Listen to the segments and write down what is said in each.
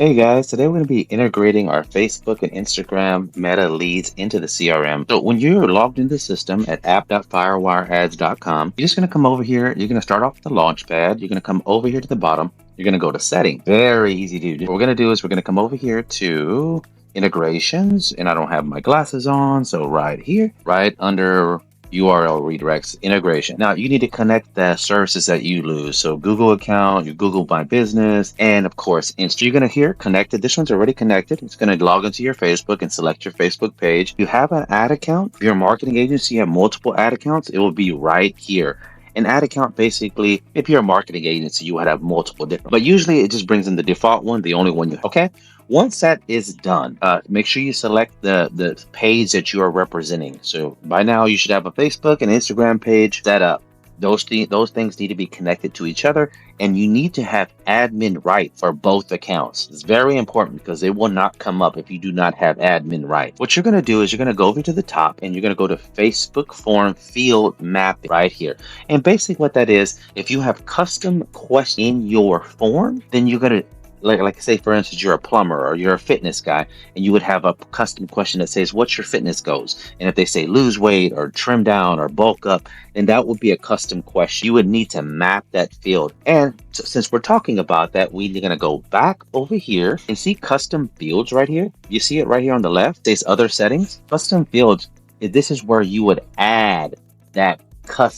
Hey guys, today we're going to be integrating our Facebook and Instagram meta leads into the CRM. So when you're logged into the system at app.firewireads.com, you're just going to come over here. You're going to start off with the launch pad. You're going to come over here to the bottom. You're going to go to settings. Very easy to do. What we're going to do is we're going to come over here to integrations, and I don't have my glasses on. So right here, right under URL redirects integration. Now you need to connect the services that you lose. So Google account, your Google My Business, and of course, Insta. You're going to hear connected. This one's already connected. It's going to log into your Facebook and select your Facebook page. You have an ad account. If you're a marketing agency, you have multiple ad accounts. It will be right here. An ad account, basically, if you're a marketing agency, you would have multiple different, but usually it just brings in the default one, the only one you, okay? Once that is done, make sure you select the page that you are representing. So by now you should have a Facebook and Instagram page set up. Those things need to be connected to each other, and you need to have admin rights for both accounts. It's very important because they will not come up if you do not have admin rights. What you're going to do is you're going to go over to the top and you're going to go to Facebook form field mapping right here. And basically what that is, if you have custom questions in your form, then you're going to like say for instance you're a plumber or you're a fitness guy, and you would have a custom question that says what's your fitness goals, and if they say lose weight or trim down or bulk up, then that would be a custom question. You would need to map that field. And since we're talking about that, we're going to go back over here and see custom fields right here. You see it right here on the left. It says other settings, custom fields. This is where you would add that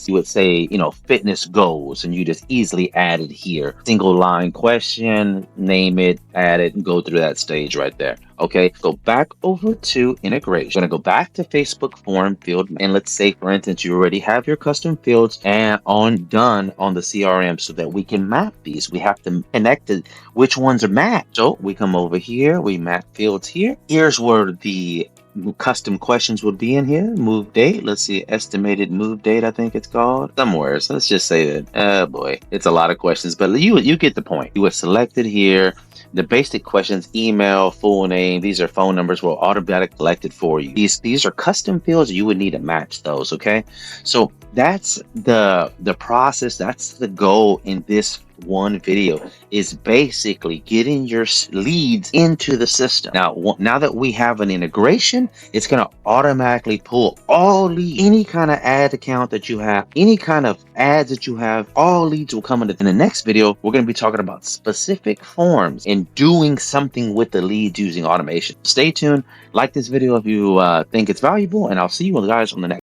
you would say, fitness goals, and you just easily add it here. Single line question, name it, add it, and go through that stage right there. Okay, go back over to integration. We're going to go back to Facebook form field, and let's say, for instance, you already have your custom fields and done on the CRM so that we can map these. We have to connect it, which ones are mapped. So we come over here, we map fields here. Here's where the custom questions would be in here. Move date, let's see, estimated move date, I think it's called somewhere. So let's just say that, oh boy, it's a lot of questions, but you get the point. You would select it here. The basic questions, email, full name, these are phone numbers, will automatically collected for you. These are custom fields. You would need to match those. Okay, so that's the process. That's the goal in this one video, is basically getting your leads into the system. Now that we have an integration, it's going to automatically pull all leads, any kind of ad account that you have, any kind of ads that you have, all leads will come in the next video. We're going to be talking about specific forms and doing something with the leads using automation. Stay tuned, like this video if you think it's valuable, and I'll see you guys on the next